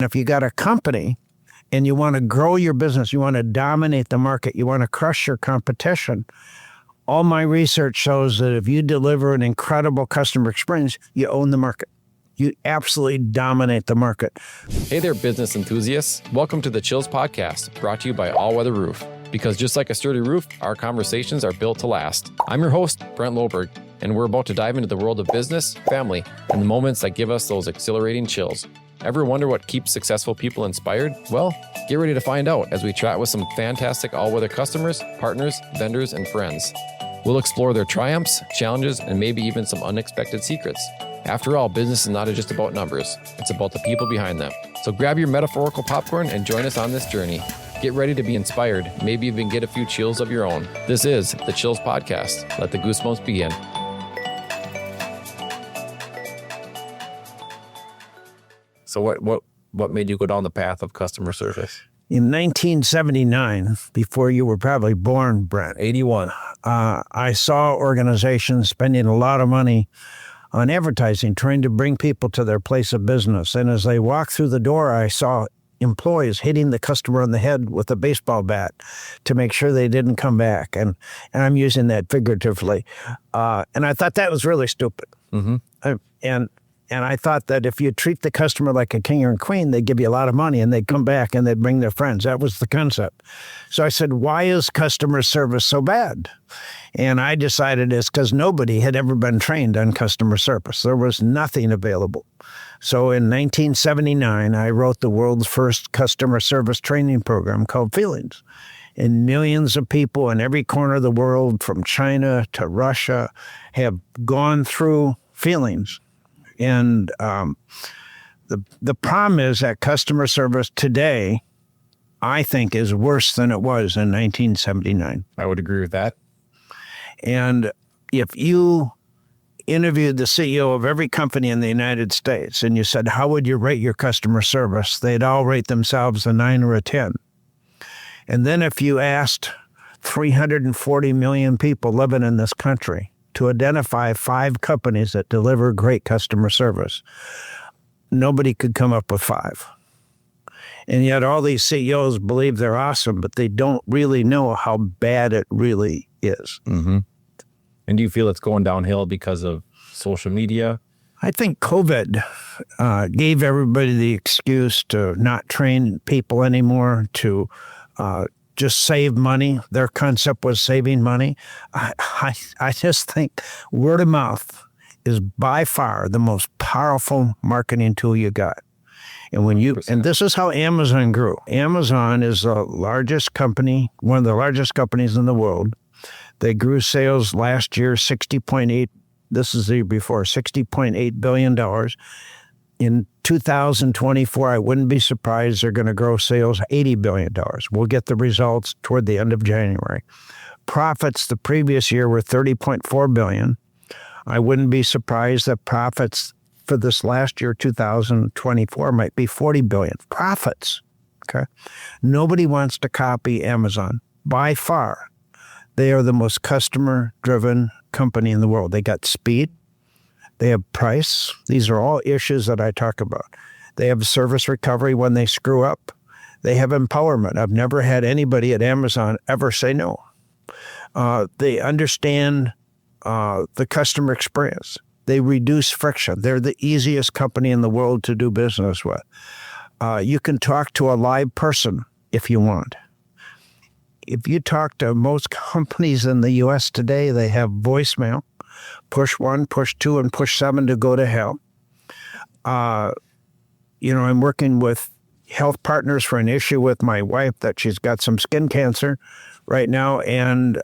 If you got a company and you want to grow your business, you want to dominate the market, you want to crush your competition, all my research shows that if you deliver an incredible customer experience, you own the market. You absolutely dominate the market. Hey there, business enthusiasts. Welcome to the Chills Podcast, brought to you by All Weather Roof. Because just like a sturdy roof, our conversations are built to last. I'm your host, Brent Loberg, and we're about to dive into the world of business, family, and the moments that give us those exhilarating chills. Ever wonder what keeps successful people inspired? Well, get ready to find out as we chat with some fantastic all-weather customers, partners, vendors, and friends. We'll explore their triumphs, challenges, and maybe even some unexpected secrets. After all, business is not just about numbers. It's about the people behind them. So grab your metaphorical popcorn and join us on this journey. Get ready to be inspired, maybe even get a few chills of your own. This is the Chills Podcast. Let the goosebumps begin. So what made you go down the path of customer service? In 1979, before you were probably born, Brent, 81. I saw organizations spending a lot of money on advertising, trying to bring people to their place of business. And as they walked through the door, I saw employees hitting the customer on the head with a baseball bat to make sure they didn't come back. And I'm using that figuratively. And I thought that was really stupid. Mm-hmm. And I thought that if you treat the customer like a king or queen, they'd give you a lot of money and they'd come back and they'd bring their friends. That was the concept. So I said, why is customer service so bad? And I decided it's because nobody had ever been trained on customer service. There was nothing available. So in 1979, I wrote the world's first customer service training program called Feelings. And millions of people in every corner of the world, from China to Russia, have gone through Feelings. And the problem is that customer service today, I think, is worse than it was in 1979. I would agree with that. And if you interviewed the CEO of every company in the United States and you said, how would you rate your customer service? They'd all rate themselves a 9 or a 10. And then if you asked 340 million people living in this country to identify 5 companies that deliver great customer service, nobody could come up with 5. And yet all these CEOs believe they're awesome, but they don't really know how bad it really is. Mm-hmm. And do you feel it's going downhill because of social media? I think COVID gave everybody the excuse to not train people anymore, to just save money. Their concept was saving money. I just think word of mouth is by far the most powerful marketing tool you got. And and this is how Amazon grew. Amazon is the largest company, one of the largest companies in the world. They grew sales last year this is the year before, $60.8 billion. In 2024, I wouldn't be surprised they're going to grow sales $80 billion. We'll get the results toward the end of January. Profits the previous year were $30.4 billion. I wouldn't be surprised that profits for this last year, 2024, might be $40 billion. Profits, okay? Nobody wants to copy Amazon. By far, they are the most customer-driven company in the world. They got speed. They have price. These are all issues that I talk about. They have service recovery when they screw up. They have empowerment. I've never had anybody at Amazon ever say no. They understand the customer experience. They reduce friction. They're the easiest company in the world to do business with. You can talk to a live person if you want. If you talk to most companies in the U.S. today, they have voicemail. Push 1, push 2, and push 7 to go to hell. I'm working with health partners for an issue with my wife that she's got some skin cancer right now, and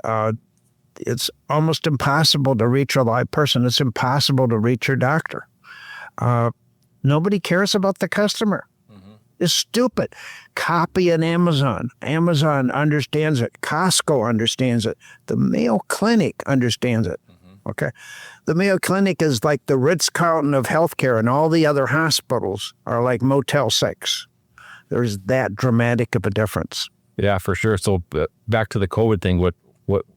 it's almost impossible to reach a live person. It's impossible to reach your doctor. Nobody cares about the customer. Mm-hmm. It's stupid. Copy an Amazon. Amazon understands it. Costco understands it. The Mayo Clinic understands it. Okay. The Mayo Clinic is like the Ritz-Carlton of healthcare, and all the other hospitals are like Motel 6. There's that dramatic of a difference. Yeah, for sure. So back to the COVID thing, what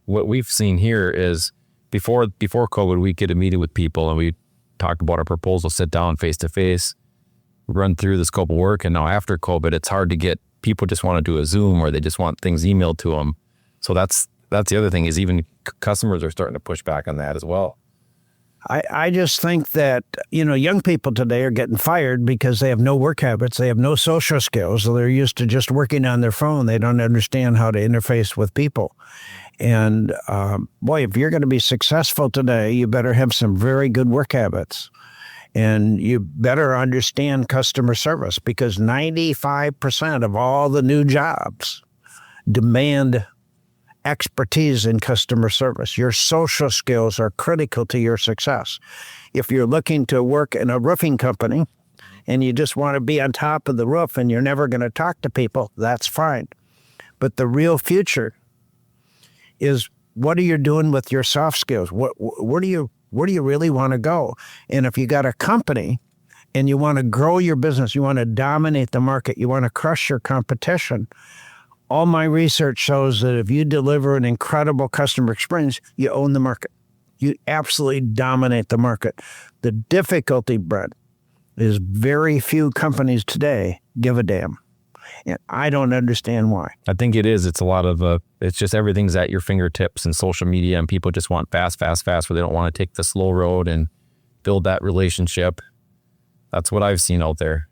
we've seen here is before COVID, we get a meeting with people and we talk about our proposal, sit down face to face. run through the scope of work. And now after COVID, it's hard to get people just want to do a Zoom or they just want things emailed to them. So that's the other thing is even customers are starting to push back on that as well. I just think that, young people today are getting fired because they have no work habits. They have no social skills. So they're used to just working on their phone. They don't understand how to interface with people. And boy, if you're going to be successful today, you better have some very good work habits. And you better understand customer service because 95% of all the new jobs demand expertise in customer service. Your social skills are critical to your success. If you're looking to work in a roofing company and you just want to be on top of the roof and you're never going to talk to people, that's fine. But the real future is what are you doing with your soft skills? Where do you really want to go? And if you got a company and you want to grow your business, you want to dominate the market, you want to crush your competition, all my research shows that if you deliver an incredible customer experience, you own the market. You absolutely dominate the market. The difficulty, Brent, is very few companies today give a damn. And I don't understand why. I think it is. It's a lot of, it's just everything's at your fingertips and social media and people just want fast, where they don't want to take the slow road and build that relationship. That's what I've seen out there.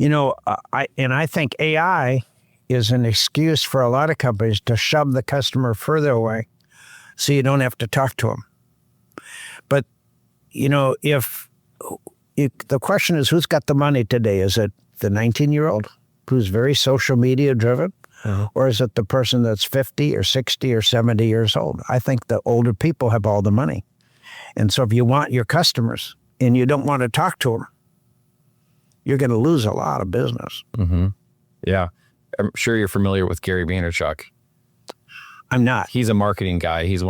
I think AI is an excuse for a lot of companies to shove the customer further away so you don't have to talk to them. But, if the question is who's got the money today, is it the 19-year-old who's very social media driven? Uh-huh. Or is it the person that's 50 or 60 or 70 years old? I think the older people have all the money. And so if you want your customers and you don't want to talk to them, you're going to lose a lot of business. Mm-hmm. Yeah. I'm sure you're familiar with Gary Vaynerchuk. I'm not. He's a marketing guy. He's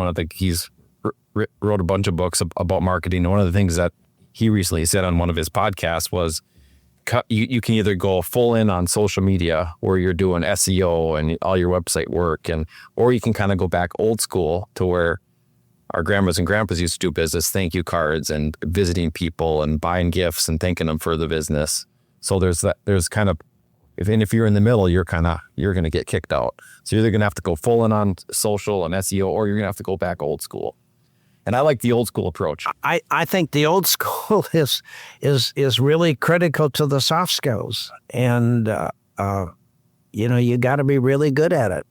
wrote a bunch of books about marketing. And one of the things that he recently said on one of his podcasts was you can either go full in on social media where you're doing SEO and all your website work, or you can kind of go back old school to where our grandmas and grandpas used to do business, thank you cards and visiting people and buying gifts and thanking them for the business. So there's kind of, if you're in the middle, you're going to get kicked out. So you're either going to have to go full in on social and SEO, or you're going to have to go back old school. And I like the old school approach. I think the old school is really critical to the soft skills. And, you got to be really good at it.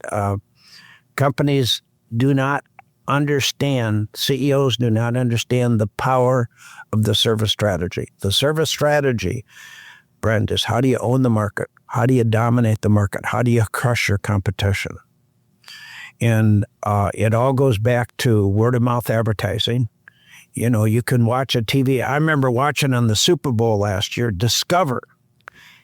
Companies do not understand, CEOs do not understand the power of the service strategy. The service strategy, Brent, is how do you own the market? How do you dominate the market? How do you crush your competition? And it all goes back to word of mouth advertising. You can watch a TV. I remember watching on the Super Bowl last year, Discover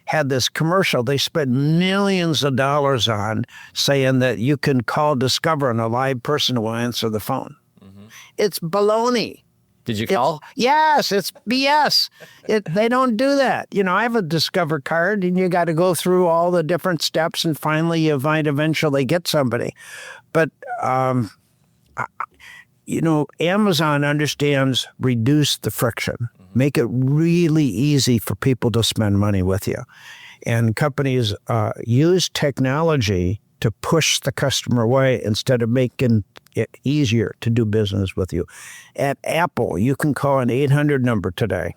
had this commercial they spent millions of dollars on saying that you can call Discover and a live person will answer the phone. Mm-hmm. It's baloney. Did you call? Yes, it's BS. They don't do that. I have a Discover card and you got to go through all the different steps and finally you might eventually get somebody. But, Amazon understands reduce the friction, make it really easy for people to spend money with you. And companies use technology to push the customer away instead of making it easier to do business with you. At Apple, you can call an 800 number today.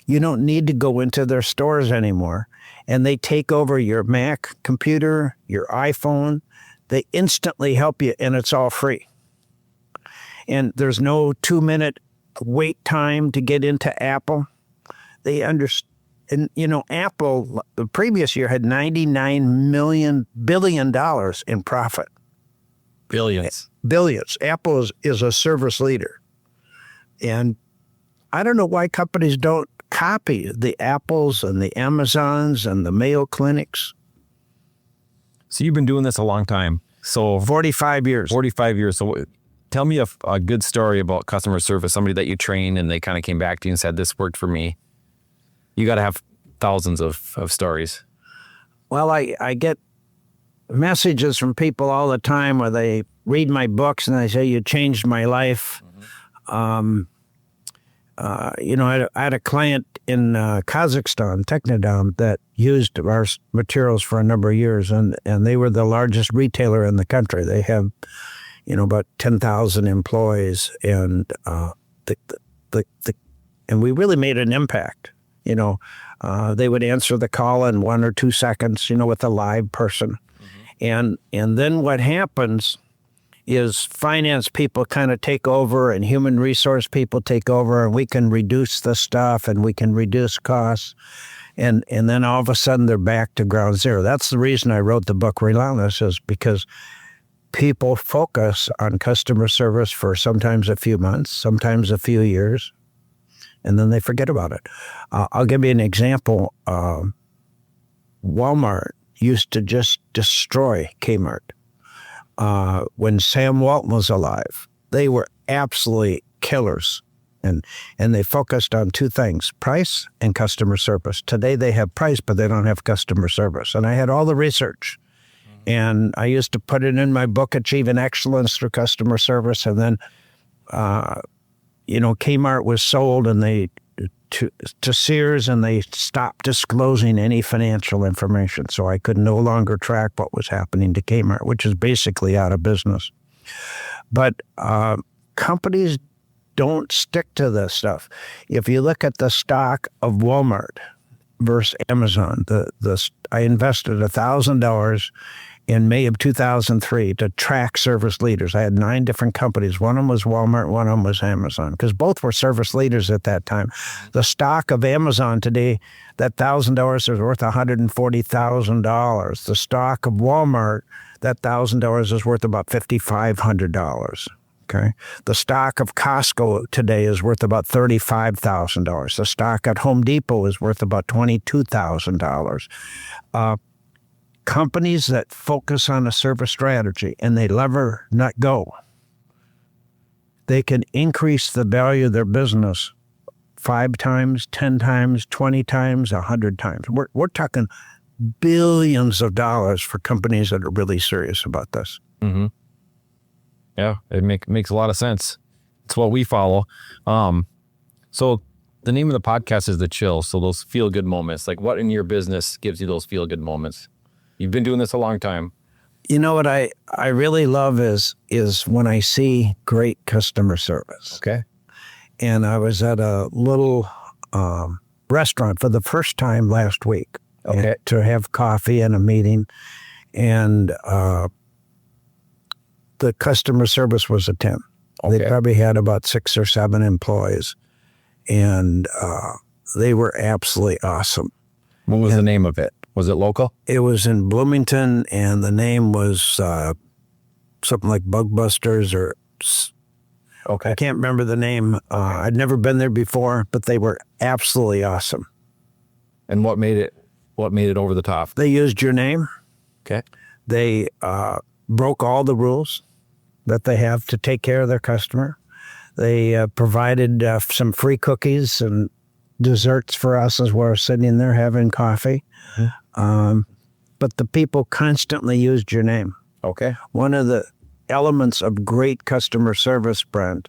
You don't need to go into their stores anymore. And they take over your Mac computer, your iPhone. They instantly help you, and it's all free. And there's no 2-minute wait time to get into Apple. They understand. And, Apple, the previous year, had $99 billion in profit. Billions. Apple is a service leader. And I don't know why companies don't copy the Apples and the Amazons and the Mayo Clinics. So you've been doing this a long time. So 45 years. 45 years. So tell me a good story about customer service, somebody that you trained and they kind of came back to you and said, this worked for me. You got to have thousands of stories. Well, I get messages from people all the time where they read my books and they say, you changed my life. Mm-hmm. I had a client in Kazakhstan, Technodom, that used our materials for a number of years, and they were the largest retailer in the country. They have, about 10,000 employees, and and we really made an impact. They would answer the call in 1 or 2 seconds, with a live person. And then what happens is finance people kind of take over and human resource people take over, and we can reduce the stuff and we can reduce costs. And then all of a sudden they're back to ground zero. That's the reason I wrote the book Relentless, is because people focus on customer service for sometimes a few months, sometimes a few years, and then they forget about it. I'll give you an example. Walmart used to just destroy Kmart. When Sam Walton was alive, they were absolutely killers. And they focused on two things, price and customer service. Today they have price, but they don't have customer service. And I had all the research. And I used to put it in my book, Achieving Excellence Through Customer Service. And then, Kmart was sold and to Sears, and they stopped disclosing any financial information. So I could no longer track what was happening to Kmart, which is basically out of business. But companies don't stick to this stuff. If you look at the stock of Walmart versus Amazon, I invested $1,000 in May of 2003 to track service leaders. I had 9 different companies. One of them was Walmart, one of them was Amazon, because both were service leaders at that time. The stock of Amazon today, that $1,000 is worth $140,000. The stock of Walmart, that $1,000 is worth about $5,500. Okay. The stock of Costco today is worth about $35,000. The stock at Home Depot is worth about $22,000. Companies that focus on a service strategy and they never let go, they can increase the value of their business 5 times, 10 times, 20 times, 100 times. We're talking billions of dollars for companies that are really serious about this. Mm-hmm. Yeah, it makes a lot of sense. It's what we follow. So the name of the podcast is The Chill. So those feel-good moments, like what in your business gives you those feel-good moments? You've been doing this a long time. What I really love is when I see great customer service. Okay. And I was at a little restaurant for the first time last week. Okay. To have coffee and a meeting. And the customer service was a 10. Okay. They probably had about 6 or 7 employees. And they were absolutely awesome. What was the name of it? Was it local? It was in Bloomington, and the name was something like Bug Busters or... Okay. I can't remember the name. I'd never been there before, but they were absolutely awesome. And what made it over the top? They used your name. Okay. They broke all the rules that they have to take care of their customer. They provided some free cookies and desserts for us as we're sitting there having coffee. Mm-hmm. But the people constantly used your name. Okay. One of the elements of great customer service, Brent,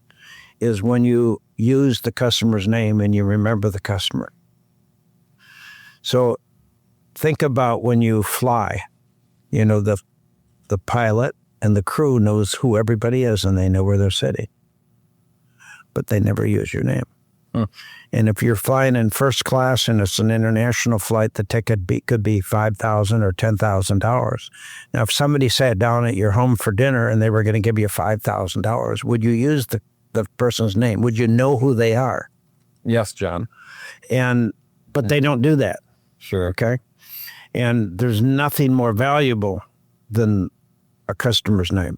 is when you use the customer's name and you remember the customer. So think about when you fly, the pilot and the crew knows who everybody is and they know where they're sitting, but they never use your name. And if you're flying in first class and it's an international flight, the ticket could be $5,000 or $10,000. Now, if somebody sat down at your home for dinner and they were going to give you $5,000, would you use the person's name? Would you know who they are? Yes, John. But they don't do that. Sure. Okay. And there's nothing more valuable than a customer's name.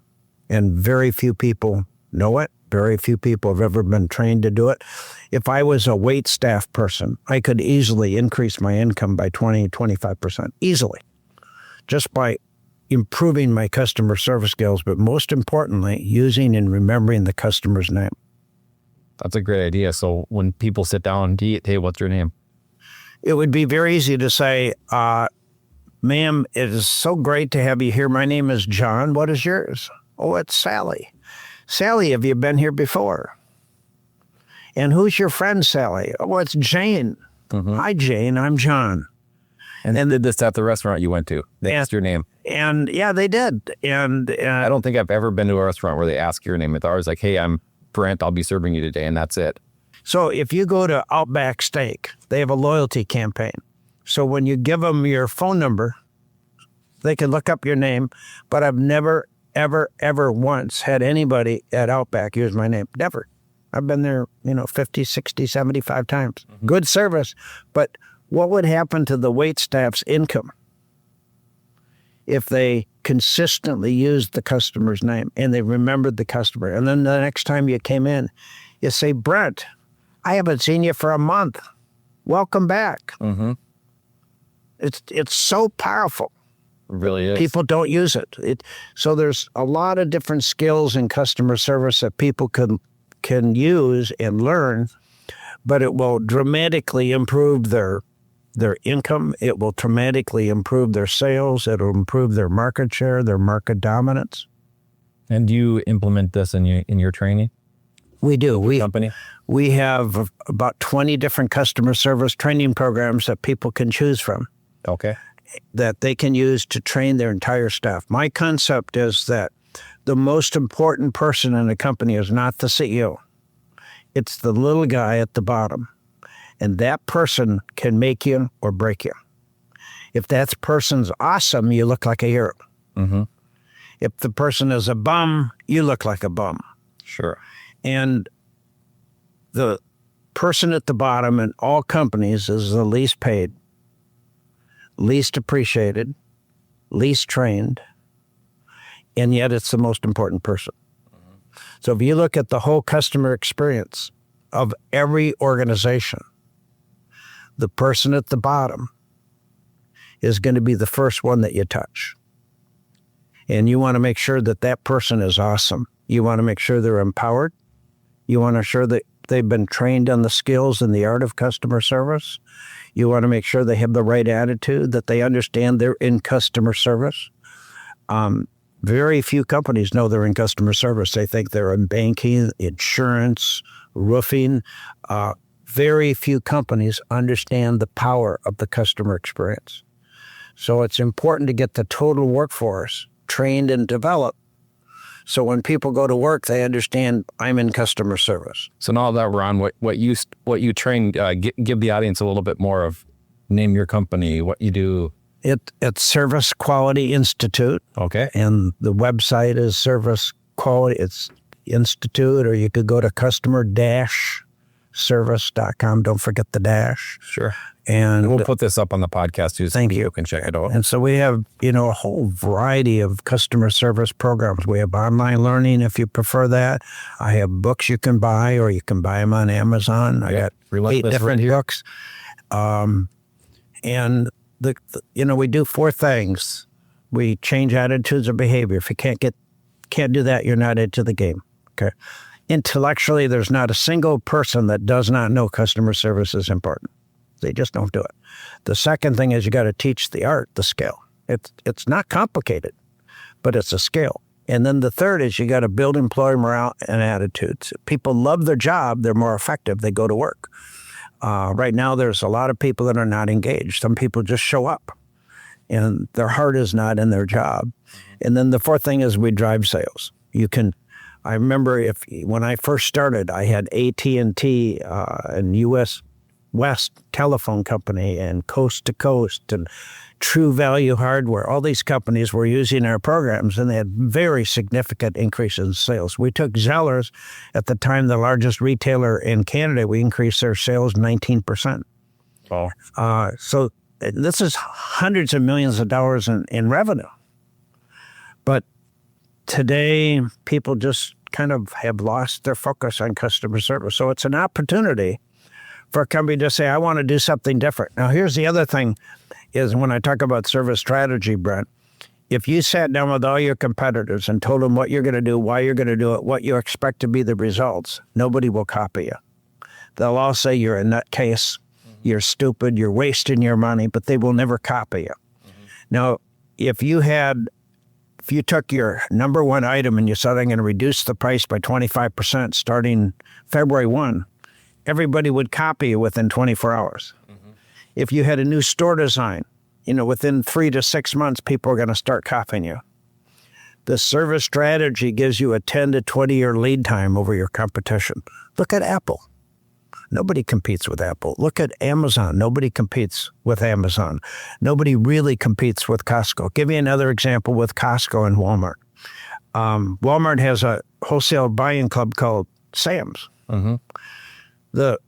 And very few people know it. Very few people have ever been trained to do it. If I was a wait staff person, I could easily increase my income by 20, 25%, easily, just by improving my customer service skills, but most importantly, using and remembering the customer's name. That's a great idea. So when people sit down to eat, hey, what's your name? It would be very easy to say, ma'am, it is so great to have you here. My name is John. What is yours? Oh, it's Sally. Sally, have you been here before? And who's your friend, Sally? Oh, it's Jane. Hi, Jane. I'm John. And then did this at the restaurant you went to? They asked your name. And yeah, they did. And I don't think I've ever been to a restaurant where they ask your name. It's always like, hey, I'm Brent. I'll be serving you today. And that's it. so if you go to Outback Steak, they have a loyalty campaign. So when you give them your phone number, they can look up your name. But I've never, ever once had anybody at Outback use my name. Never. I've been there, 50, 60, 75 times. Good service. But what would happen to the wait staff's income if they consistently used the customer's name and they remembered the customer? And then the next time you came in, you say, Brent, I haven't seen you for a month. Welcome back. It's so powerful. It really is. People don't use it. So there's a lot of different skills in customer service that people can use and learn, but it will dramatically improve their income. It will dramatically improve their sales. It'll improve their market share, their market dominance. And do you implement this in your training? We do. Company? We have about 20 different customer service training programs that people can choose from, Okay. that they can use to train their entire staff. My concept is that the most important person in a company is not the CEO. It's the little guy at the bottom. And that person can make you or break you. If that person's awesome, you look like a hero. If the person is a bum, you look like a bum. Sure. And the person at the bottom in all companies is the least paid, least appreciated, least trained, and yet it's the most important person. So if you look at the whole customer experience of every organization, the person at the bottom is going to be the first one that you touch. And you want to make sure that that person is awesome. You want to make sure they're empowered. You want to ensure that they've been trained on the skills and the art of customer service. You want to make sure they have the right attitude, that they understand they're in customer service. Very few companies know they're in customer service. They think they're in banking, insurance, roofing. Very few companies understand the power of the customer experience. So it's important to get the total workforce trained and developed. So when people go to work, they understand I'm in customer service. So now that we're on what you train, give the audience a little bit more of, name your company, what you do. It's Service Quality Institute. Okay. And the website is Service Quality. It's Institute, or you could go to customer-service.com. Don't forget the dash. Sure. And we'll put this up on the podcast too, so Thank you. people can check it out. And so we have, a whole variety of customer service programs. We have online learning if you prefer that. I have books you can buy, or you can buy them on Amazon. I got 8 different books. And we do 4 things. We change attitudes or behavior. If you can't do that, you're not into the game. Okay. Intellectually, there's not a single person that does not know customer service is important. They just don't do it. The second thing is you got to teach the art, the skill. It's not complicated, but it's a skill. And then the third is you got to build employee morale and attitudes. If people love their job, they're more effective. They go to work. Right now, there's a lot of people that are not engaged. Some people just show up, and their heart is not in their job. And then the fourth thing is we drive sales. I remember when I first started, I had AT&T and U.S. West Telephone Company and Coast to Coast and True Value Hardware. All these companies were using our programs, and they had very significant increases in sales. We took Zellers, at the time the largest retailer in Canada. We increased their sales 19%. Wow. So this is hundreds of millions of dollars in revenue. But today, people just kind of have lost their focus on customer service. So it's an opportunity for a company to say, I want to do something different. Now, here's the other thing is when I talk about service strategy, Brent, if you sat down with all your competitors and told them what you're going to do, why you're going to do it, what you expect to be the results, nobody will copy you. They'll all say you're a nutcase, you're stupid, you're wasting your money, but they will never copy you. Now, if you took your number one item and you said, I'm going to reduce the price by 25% starting February 1, everybody would copy you within 24 hours. If you had a new store design, within 3 to 6 months, people are going to start copying you. The service strategy gives you a 10 to 20 year lead time over your competition. Look at Apple. Nobody competes with Apple. Look at Amazon. Nobody competes with Amazon. Nobody really competes with Costco. Give you another example with Costco and Walmart. Walmart has a wholesale buying club called Sam's. The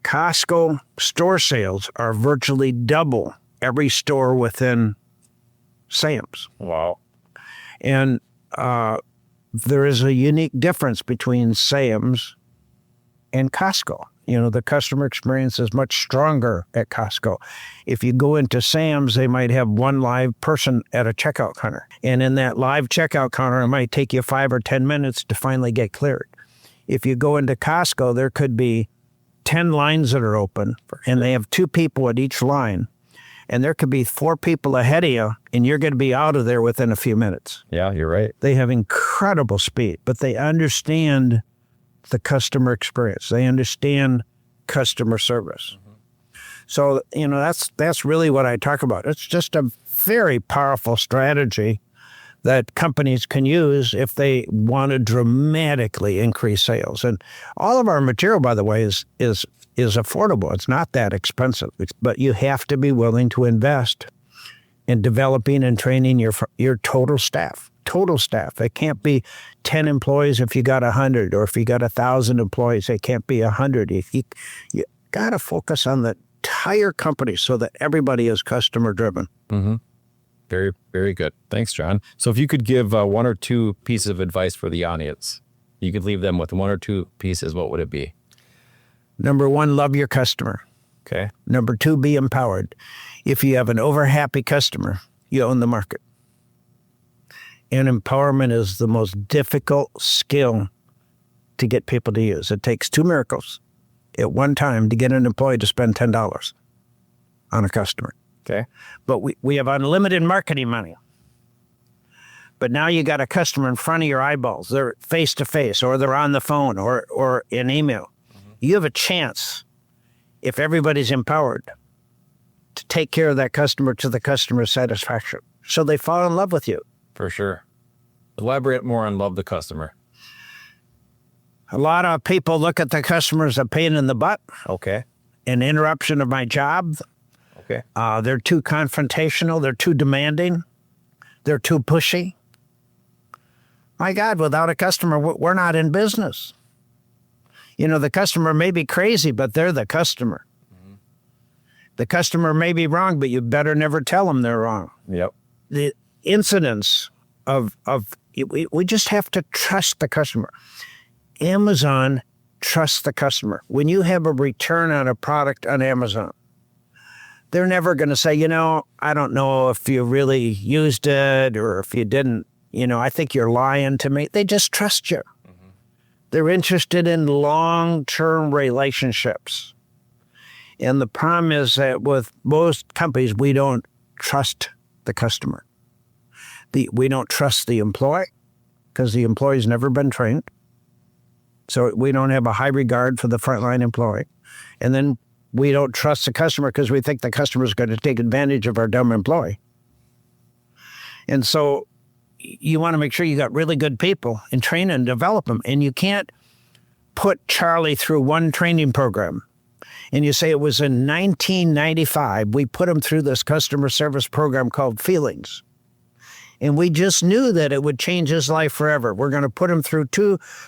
Costco store sales are virtually double every store within Sam's. Wow. And there is a unique difference between Sam's and Costco. The customer experience is much stronger at Costco. If you go into Sam's, they might have one live person at a checkout counter. And in that live checkout counter, it might take you 5 or 10 minutes to finally get cleared. If you go into Costco, there could be 10 lines that are open, and they have 2 people at each line. And there could be 4 people ahead of you, and you're going to be out of there within a few minutes. Yeah, you're right. They have incredible speed, but they understand the customer experience. They understand customer service. So, that's really what I talk about. It's just a very powerful strategy that companies can use if they want to dramatically increase sales. And all of our material, by the way, is affordable. It's not that expensive, but you have to be willing to invest in developing and training your total staff. Total staff. It can't be 10 employees if you got 100, or if you got 1,000 employees, it can't be 100. You got to focus on the entire company so that everybody is customer driven. Very, very good. Thanks, John. So if you could give 1 or 2 pieces of advice for the audience, you could leave them with 1 or 2 pieces, what would it be? Number 1, love your customer. Okay. Number 2, be empowered. If you have an over-happy customer, you own the market. And empowerment is the most difficult skill to get people to use. It takes 2 miracles at one time to get an employee to spend $10 on a customer. Okay. But we have unlimited marketing money. But now you got a customer in front of your eyeballs. They're face to face, or they're on the phone, or in email. You have a chance, if everybody's empowered, to take care of that customer to the customer's satisfaction. So they fall in love with you. For sure. Elaborate more on love the customer. A lot of people look at the customer as a pain in the butt. Okay. An interruption of my job. Okay. They're too confrontational. They're too demanding. They're too pushy. My God, without a customer, we're not in business. The customer may be crazy, but they're the customer. The customer may be wrong, but you better never tell them they're wrong. Yep. The incidence we just have to trust the customer. Amazon trusts the customer. When you have a return on a product on Amazon, they're never going to say, I don't know if you really used it or if you didn't, I think you're lying to me. They just trust you. They're interested in long-term relationships. And the problem is that with most companies, we don't trust the customer. We don't trust the employee because the employee's never been trained. So we don't have a high regard for the frontline employee. And then we don't trust the customer because we think the customer is going to take advantage of our dumb employee. And so you want to make sure you got really good people and train and develop them. And you can't put Charlie through one training program. And you say it was in 1995, we put him through this customer service program called Feelings. And we just knew that it would change his life forever. We're going to put him through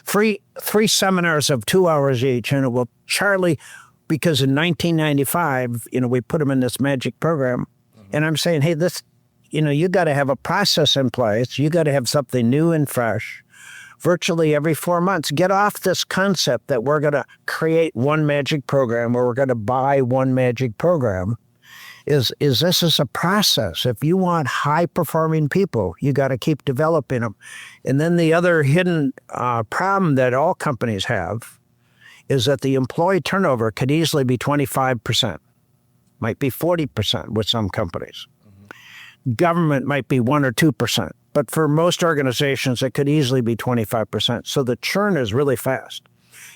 three seminars of 2 hours each. And it will, Charlie, because in 1995, we put him in this magic program. And I'm saying, hey, this, you got to have a process in place. You got to have something new and fresh. Virtually every 4 months, get off this concept that we're going to create one magic program or we're going to buy one magic program. This is a process. If you want high-performing people, you got to keep developing them. And then the other hidden problem that all companies have is that the employee turnover could easily be 25%, might be 40% with some companies. Government might be 1 or 2%, but for most organizations, it could easily be 25%. So the churn is really fast.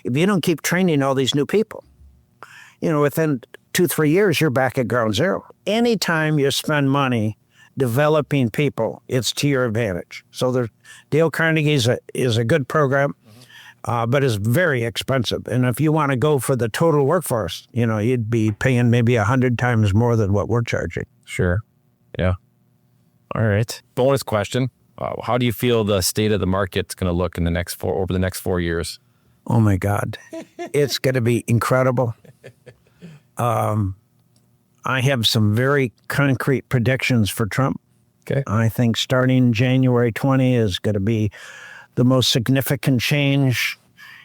If you don't keep training all these new people, within 2-3 years, you're back at ground zero. Anytime you spend money developing people, it's to your advantage. So Dale Carnegie is a good program, but it's very expensive. And if you want to go for the total workforce, you'd be paying maybe 100 times more than what we're charging. Sure. Yeah. All right. Bonus question. How do you feel the state of the market's going to look over the next 4 years? Oh my God. It's going to be incredible. I have some very concrete predictions for Trump. Okay. I think starting January 20 is going to be the most significant change,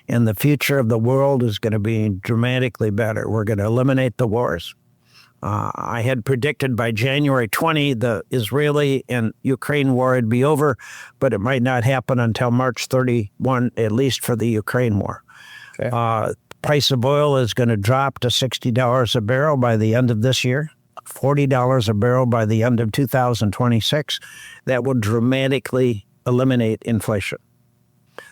and the future of the world is going to be dramatically better. We're going to eliminate the wars. I had predicted by January 20, the Israeli and Ukraine war would be over, but it might not happen until March 31, at least for the Ukraine war. Okay. Price of oil is going to drop to $60 a barrel by the end of this year, $40 a barrel by the end of 2026. That will dramatically eliminate inflation.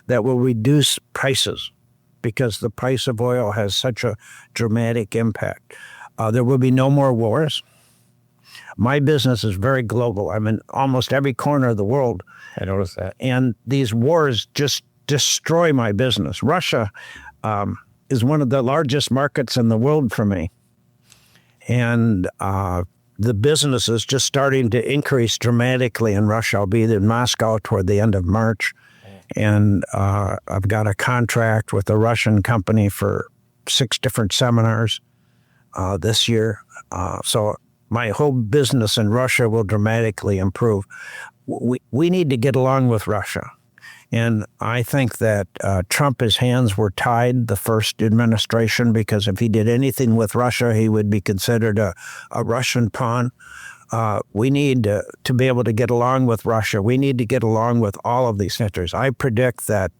That will reduce prices because the price of oil has such a dramatic impact. There will be no more wars. My business is very global. I'm in almost every corner of the world. I noticed that. And these wars just destroy my business. Russia is one of the largest markets in the world for me. And the business is just starting to increase dramatically in Russia. I'll be in Moscow toward the end of March. And I've got a contract with a Russian company for 6 different seminars this year. So my whole business in Russia will dramatically improve. We need to get along with Russia. And I think that Trump's hands were tied the first administration, because if he did anything with Russia, he would be considered a Russian pawn. We need to be able to get along with Russia. We need to get along with all of these countries. I predict that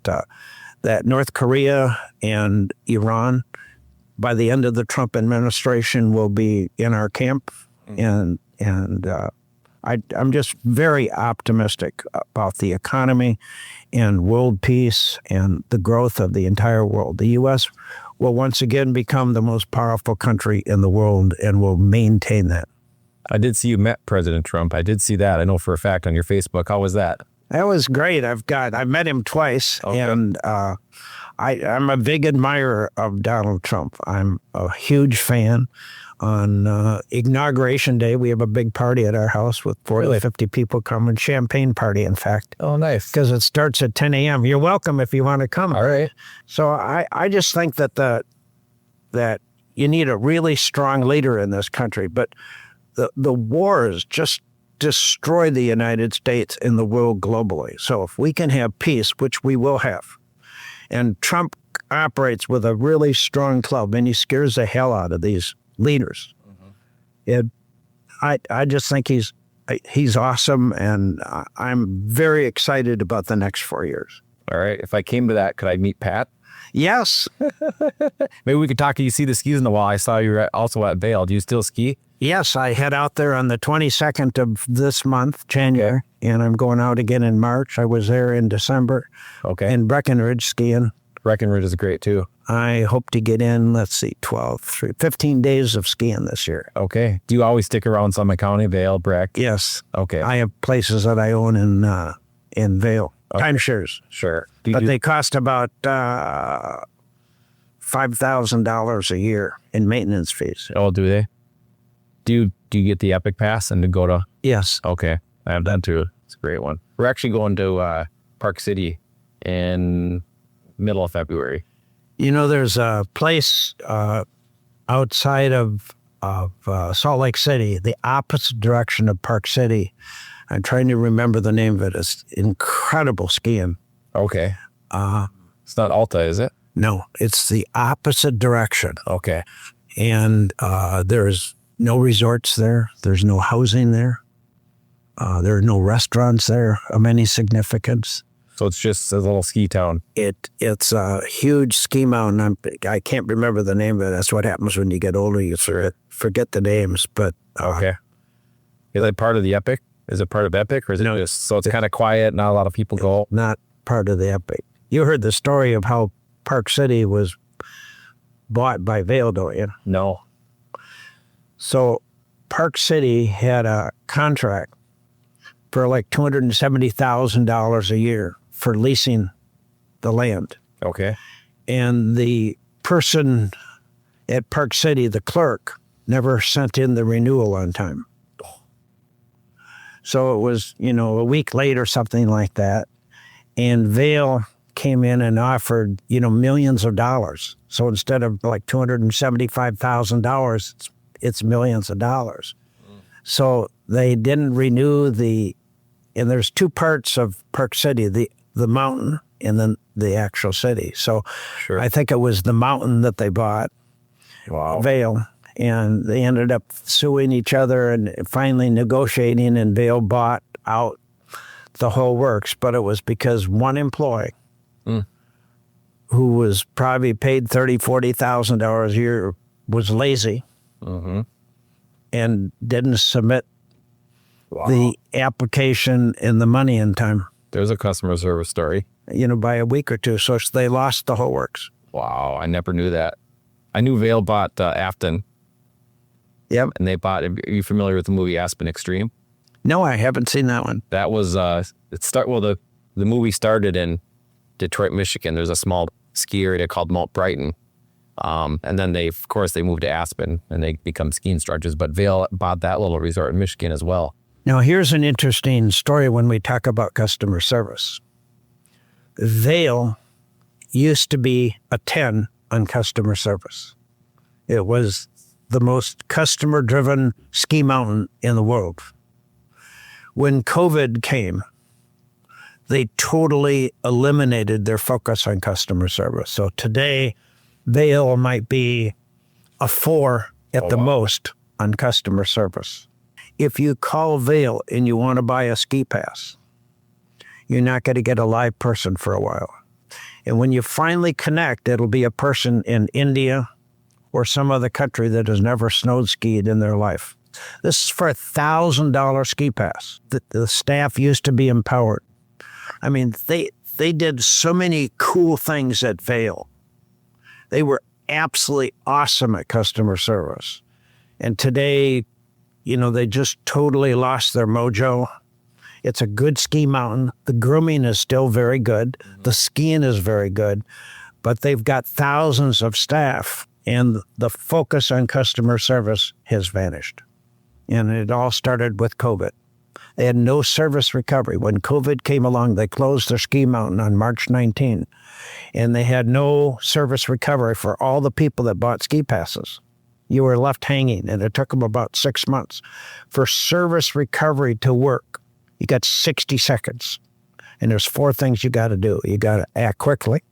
North Korea and Iran, by the end of the Trump administration, will be in our camp. And I'm just very optimistic about the economy and world peace and the growth of the entire world. The U.S. will once again become the most powerful country in the world and will maintain that. I did see you met President Trump. I did see that. I know for a fact on your Facebook. How was that? That was great. I've met him twice, and I'm a big admirer of Donald Trump. I'm a huge fan. On Inauguration Day, we have a big party at our house with 40 to 50 people coming. Champagne party, in fact. Oh, nice. Because it starts at 10 a.m. You're welcome if you want to come. All right. So I just think that you need a really strong leader in this country. But the wars just destroy the United States and the world globally. So if we can have peace, which we will have, and Trump operates with a really strong club, and he scares the hell out of these leaders. I just think he's awesome, and I'm very excited about the next 4 years. All right. If I came to that, could I meet Pat? Yes. Maybe we could talk. You see the skis in the wall. I saw you were also at Vail. Do you still ski? Yes, I head out there on the 22nd of this month, January, and I'm going out again in March. I was there in December. Okay. In Breckenridge skiing. Breckenridge is great too. I hope to get in, 15 days of skiing this year. Okay. Do you always stick around Summit County, Vail, Breck? Yes. Okay. I have places that I own in Vail. Okay. Timeshares. Sure. But they cost about $5,000 a year in maintenance fees. Oh, do they? Do you get the Epic Pass and to go to? Yes. Okay. I have that too. It's a great one. We're actually going to Park City in middle of February. There's a place outside of Salt Lake City, the opposite direction of Park City. I'm trying to remember the name of it. It's incredible skiing. Okay. It's not Alta, is it? No, it's the opposite direction. Okay. And there's no resorts there. There's no housing there. There are no restaurants there of any significance. So it's just a little ski town. It's a huge ski mountain. I can't remember the name of it. That's what happens when you get older. You forget the names. But okay. Is it part of the Epic? Is it part of Epic, or is it just so it's kind of quiet? Not a lot of people go. Not part of the Epic. You heard the story of how Park City was bought by Vail, don't you? No. So Park City had a contract for like $270,000 a year for leasing the land. Okay. And the person at Park City, the clerk, never sent in the renewal on time. So it was, a week late or something like that. And Vail came in and offered, millions of dollars. So instead of like $275,000, it's millions of dollars. So they didn't renew and there's two parts of Park City, the mountain and then the actual city. So Sure. I think it was the mountain that they bought, Wow. Vail, and they ended up suing each other and finally negotiating, and Vail bought out the whole works. But it was because one employee who was probably paid $30,000, $40,000 a year was lazy and didn't submit the application and the money in time, There's a customer service story. by a week or two. So they lost the whole works. Wow. I never knew that. I knew Vail bought Afton, Yep. and they bought. Are you familiar with the movie Aspen Extreme? No, I haven't seen that one. That was the movie started in Detroit, Michigan. There's a small ski area called Mount Brighton. And then they moved to Aspen and they become ski instructors. But Vail bought that little resort in Michigan as well. Now, here's an interesting story when we talk about customer service. Vail used to be a 10 on customer service. It was the most customer-driven ski mountain in the world. When COVID came, they totally eliminated their focus on customer service. So today, Vail might be a 4 at the most on customer service. If you call Vail and you want to buy a ski pass, you're not going to get a live person for a while. And when you finally connect, it'll be a person in India or some other country that has never snowed skied in their life. This is for $1,000 ski pass. The staff used to be empowered. I mean, they did so many cool things at Vail. They were absolutely awesome at customer service. And today, they just totally lost their mojo. It's a good ski mountain. The grooming is still very good. The skiing is very good. But they've got thousands of staff, and the focus on customer service has vanished. And it all started with COVID. They had no service recovery. When COVID came along, they closed their ski mountain on March 19, and they had no service recovery for all the people that bought ski passes. You were left hanging, and it took them about 6 months. For service recovery to work, you got 60 seconds, and there's 4 things you got to do. You got to act quickly.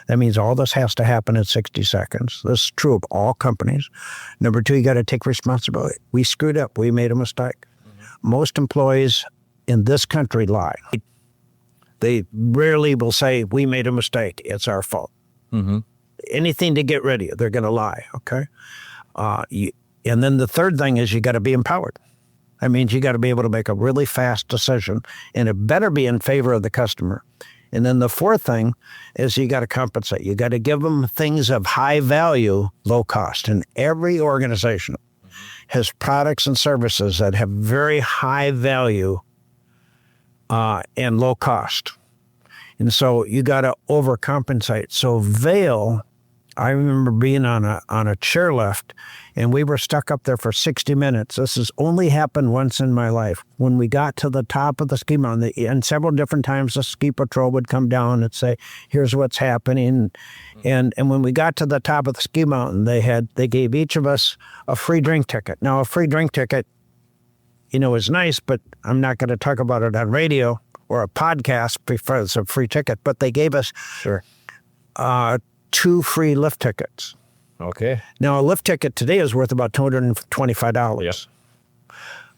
That means all this has to happen in 60 seconds. This is true of all companies. Number 2, you got to take responsibility. We screwed up. We made a mistake. Most employees in this country lie. They rarely will say, we made a mistake. It's our fault. Anything to get rid of you, they're going to lie, okay? And then the third thing is you got to be empowered. That means you got to be able to make a really fast decision, and it better be in favor of the customer. And then the fourth thing is you got to compensate. You got to give them things of high value, low cost. And every organization has products and services that have very high value and low cost. And so you got to overcompensate. So Vail, I remember being on a chairlift, and we were stuck up there for 60 minutes. This has only happened once in my life. When we got to the top of the ski mountain, and several different times the ski patrol would come down and say, here's what's happening. And when we got to the top of the ski mountain, they gave each of us a free drink ticket. Now, a free drink ticket, is nice, but I'm not going to talk about it on radio or a podcast because it's a free ticket. But they gave us 2 free lift tickets. Okay. Now, a lift ticket today is worth about $225. Yep.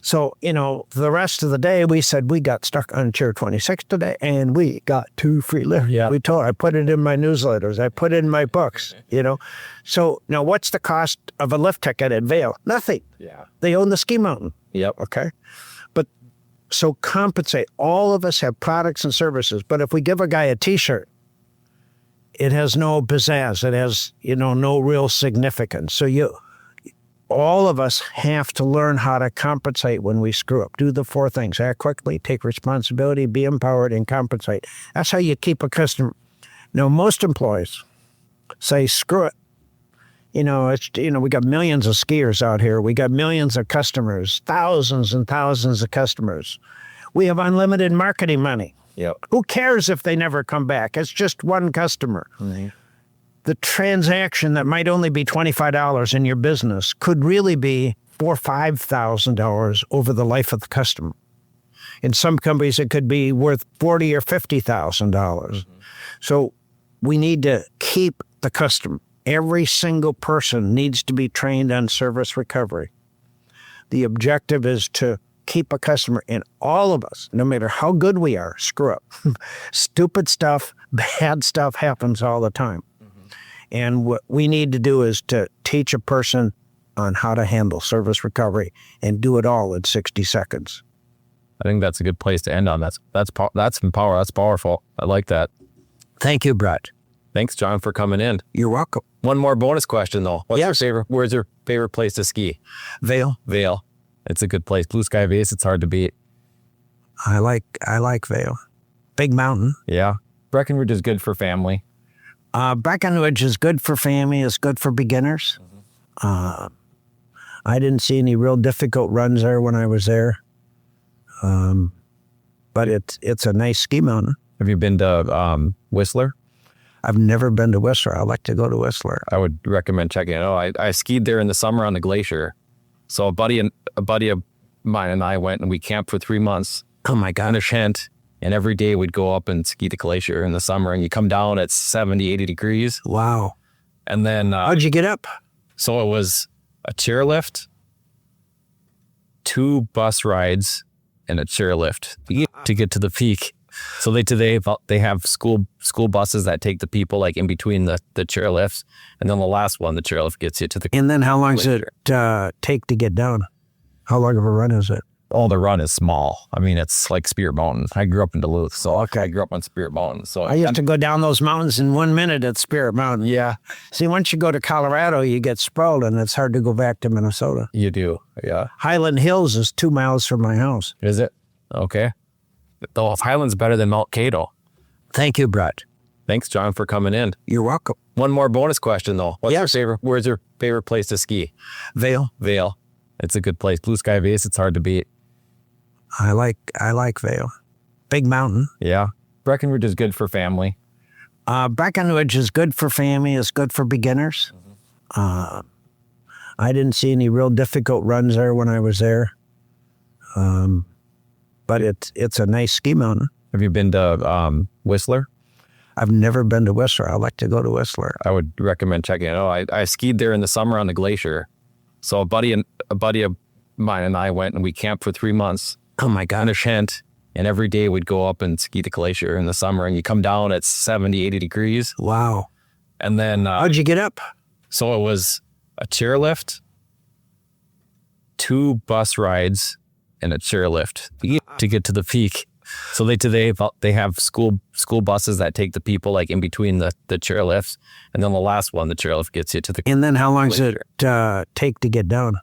So, the rest of the day, we said we got stuck on chair 26 today, and we got 2 free lifts. Yeah. I put it in my newsletters. I put it in my books, So, now what's the cost of a lift ticket at Vail? Nothing. Yeah. They own the ski mountain. Yep. Okay. But so compensate. All of us have products and services. But if we give a guy a T-shirt, it has no pizzazz. It has, no real significance. So all of us have to learn how to compensate when we screw up. Do the 4 things: act quickly, take responsibility, be empowered, and compensate. That's how you keep a customer. Now, most employees say, screw it. We got millions of skiers out here. We got millions of customers, thousands and thousands of customers. We have unlimited marketing money. Yep. Who cares if they never come back? It's just one customer. Mm-hmm. The transaction that might only be $25 in your business could really be $4,000 or $5,000 over the life of the customer. In some companies, it could be worth $40,000 or $50,000. Mm-hmm. So we need to keep the customer. Every single person needs to be trained on service recovery. The objective is to keep a customer, and all of us, no matter how good we are, screw up. Stupid stuff, bad stuff happens all the time. And what we need to do is to teach a person on how to handle service recovery and do it all in 60 seconds. I think that's a good place to end on. That's empower. That's powerful. I like that. Thank you, Brett. Thanks, John, for coming in. You're welcome. One more bonus question, though. Where's your favorite place to ski? Vail. Vail. It's a good place. Blue Sky Base, it's hard to beat. I like Vail. Big mountain. Yeah. Breckenridge is good for family. Breckenridge is good for family. It's good for beginners. Mm-hmm. I didn't see any real difficult runs there when I was there. But it's a nice ski mountain. Have you been to Whistler? I've never been to Whistler. I'd like to go to Whistler. I would recommend checking it out. I skied there in the summer on the glacier. So a buddy of mine and I went, and we camped for 3 months. Oh my God. In a tent. And every day we'd go up and ski the glacier in the summer, and you come down at 70, 80 degrees. Wow. And then... how'd you get up? So it was a chairlift, 2 bus rides, and a chairlift to get to the peak. So they have school buses that take the people like in between the chairlifts, and then the last one, the chairlift gets you to the... And then how long does it take to get down? How long of a run is it? Oh, the run is small. I mean, it's like Spirit Mountain. I grew up in Duluth, so I grew up on Spirit Mountain. So I used to go down those mountains in 1 minute at Spirit Mountain. Yeah. See, once you go to Colorado, you get sprawled, and it's hard to go back to Minnesota. You do, yeah. Highland Hills is 2 miles from my house. Is it? Okay. Though Highland's better than Mount Cato. Thank you, Brett. Thanks, John, for coming in. You're welcome. One more bonus question, though. Where's your favorite place to ski? Vail. Vail. It's a good place. Blue Sky Base, it's hard to beat. I like Vail. Big mountain. Yeah. Breckenridge is good for family. Breckenridge is good for family. It's good for beginners. Mm-hmm. I didn't see any real difficult runs there when I was there. But it's a nice ski mountain. Have you been to Whistler? I've never been to Whistler. I'd like to go to Whistler. I would recommend checking it out. I skied there in the summer on the glacier. So a buddy of mine and I went, and we camped for 3 months. Oh my God. In a tent, and every day we'd go up and ski the glacier in the summer, and you come down at 70, 80 degrees. Wow. And then... how'd you get up? So it was a chairlift, 2 bus rides, and a chairlift to get to the peak. So they have school buses that take the people like in between the chairlifts, and then the last one, the chairlift gets you to the... And then how long does it take to get down?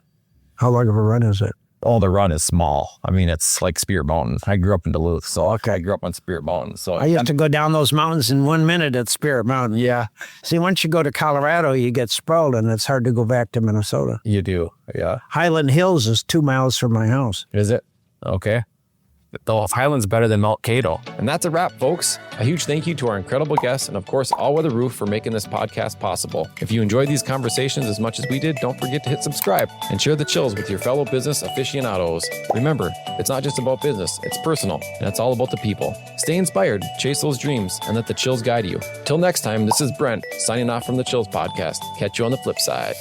How long of a run is it? Oh, the run is small. I mean, it's like Spirit Mountain. I grew up in Duluth, so I grew up on Spirit Mountain. So I used to go down those mountains in 1 minute at Spirit Mountain. Yeah. See, once you go to Colorado, you get sprawled, and it's hard to go back to Minnesota. You do, yeah. Highland Hills is 2 miles from my house. Is it? Okay. Though Highland's better than Mount Cato. And that's a wrap, folks. A huge thank you to our incredible guests and, of course, All Weather Roof for making this podcast possible. If you enjoyed these conversations as much as we did, don't forget to hit subscribe and share the chills with your fellow business aficionados. Remember, it's not just about business, it's personal, and it's all about the people. Stay inspired, chase those dreams, and let the chills guide you. Till next time, this is Brent, signing off from the Chills Podcast. Catch you on the flip side.